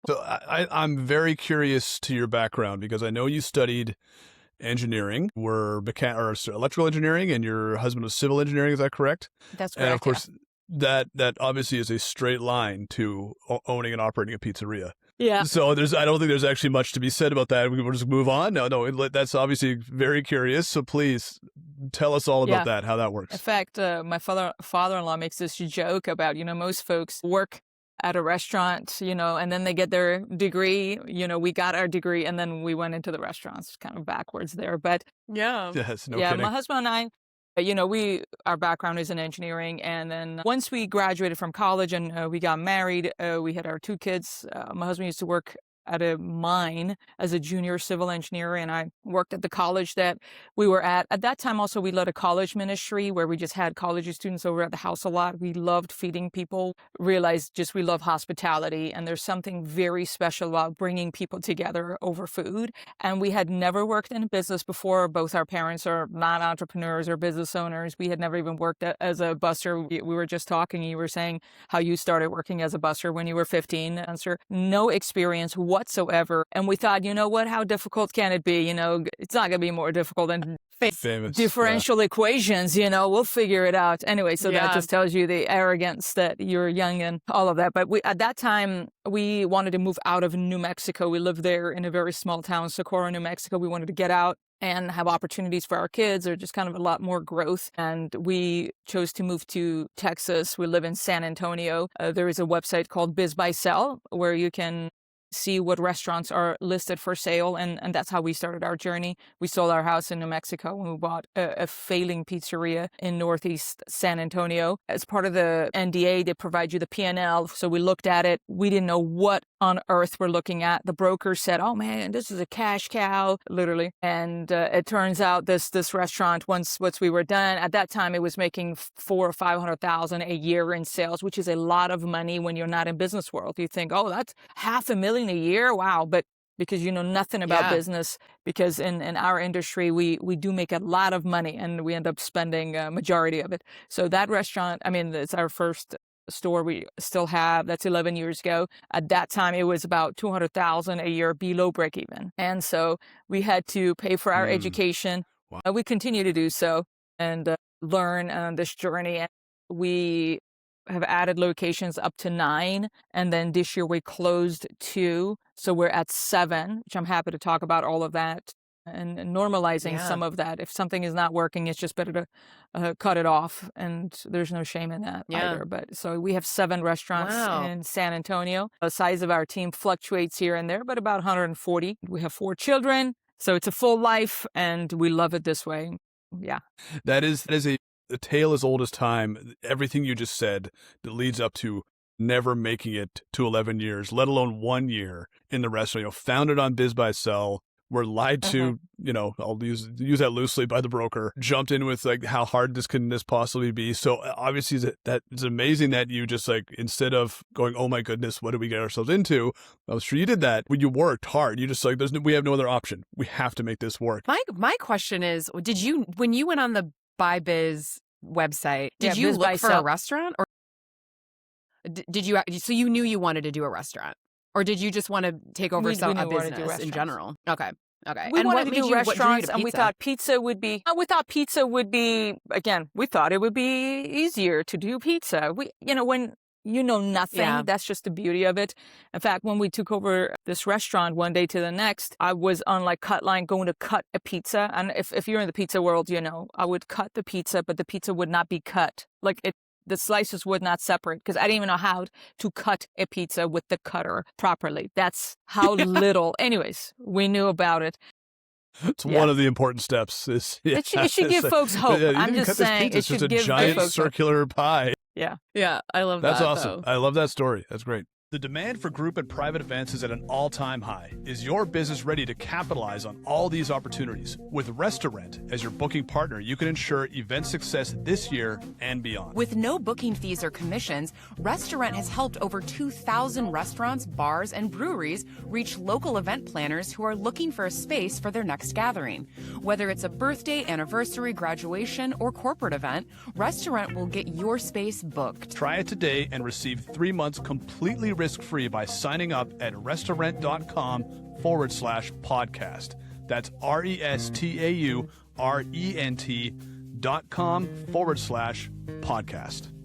So I'm very curious to your background because I know you studied engineering, were electrical engineering, and your husband was civil engineering. Is that correct? That's And of correct. course, that obviously is a straight line to owning and operating a pizzeria. Yeah. So I don't think there's actually much to be said about that. We'll just move on. No, that's obviously very curious. So please tell us all about that, how that works. In fact, my father-in-law makes this joke about, most folks work at a restaurant, and then they get their degree. We got our degree and then we went into the restaurants, kind of backwards there. But Yes, no kidding. my husband and I, our background is in engineering. And then once we graduated from college and we got married, we had our 2 kids. My husband used to work at a mine as a junior civil engineer, and I worked at the college that we were at. At that time, also, we led a college ministry where we just had college students over at the house a lot. We loved feeding people, realized just we love hospitality, and there's something very special about bringing people together over food. And we had never worked in a business before. Both our parents are not entrepreneurs or business owners. We had never even worked as a busser. We were just talking, you were saying how you started working as a busser when you were 15. Answer, no experience whatsoever. And we thought, you know what, how difficult can it be? It's not going to be more difficult than Famous, differential equations, we'll figure it out. Anyway, so that just tells you the arrogance that you're young and all of that. But at that time, we wanted to move out of New Mexico. We lived there in a very small town, Socorro, New Mexico. We wanted to get out and have opportunities for our kids, or just kind of a lot more growth. And we chose to move to Texas. We live in San Antonio. There is a website called BizBuySell where you can see what restaurants are listed for sale. And that's how we started our journey. We sold our house in New Mexico when we bought a failing pizzeria in Northeast San Antonio. As part of the NDA, they provide you the P&L. So we looked at it. We didn't know what on earth we're looking at. The broker said, oh man, this is a cash cow, literally. And it turns out this restaurant, once we were done, at that time it was making $400,000 or $500,000 a year in sales, which is a lot of money when you're not in business world. You think, oh, that's $500,000 a year, wow. But because you know nothing about business, because in our industry we do make a lot of money and we end up spending a majority of it. So that restaurant, it's our first store we still have. That's 11 years ago. At that time, it was about $200,000 a year below break even. And so we had to pay for our education. Wow. We continue to do so and learn on this journey. And we have added locations up to 9. And then this year we closed 2. So we're at 7, which I'm happy to talk about all of that. And normalizing some of that. If something is not working, it's just better to cut it off. And there's no shame in that either. But so we have 7 restaurants in San Antonio. The size of our team fluctuates here and there, but about 140. We have 4 children. So it's a full life and we love it this way. Yeah. That is a tale as old as time. Everything you just said that leads up to never making it to 11 years, let alone 1 year in the restaurant. Founded on BizBuySell. We're lied to, I'll use that loosely, by the broker, jumped in with like, how hard can this possibly be? So obviously that it's amazing that you just like, instead of going, oh my goodness, what did we get ourselves into? I was sure you did that. When you worked hard, you just like, we have no other option. We have to make this work. My question is, when you went on the BuyBiz website, did you look for a restaurant, or did you, so you knew you wanted to do a restaurant? Or did you just want to take over a business in general? Okay. We wanted to do restaurants, and we thought pizza would be, again, we thought it would be easier to do pizza. When you know nothing, that's just the beauty of it. In fact, when we took over this restaurant one day to the next, I was on like cut line going to cut a pizza. And if you're in the pizza world, I would cut the pizza, but the pizza would not be cut. The slices would not separate because I didn't even know how to cut a pizza with the cutter properly. That's how little. Anyways, we knew about it. It's one of the important steps. It should give folks hope. I'm just saying it should give folks hope. It's just a giant circular pie. Yeah. I love that. That's awesome. Though. I love that story. That's great. The demand for group and private events is at an all-time high. Is your business ready to capitalize on all these opportunities? With Restaurant as your booking partner, you can ensure event success this year and beyond. With no booking fees or commissions, Restaurant has helped over 2,000 restaurants, bars, and breweries reach local event planners who are looking for a space for their next gathering. Whether it's a birthday, anniversary, graduation, or corporate event, Restaurant will get your space booked. Try it today and receive 3 months completely risk-free by signing up at restaurant.com/podcast. That's restaurent.com/podcast.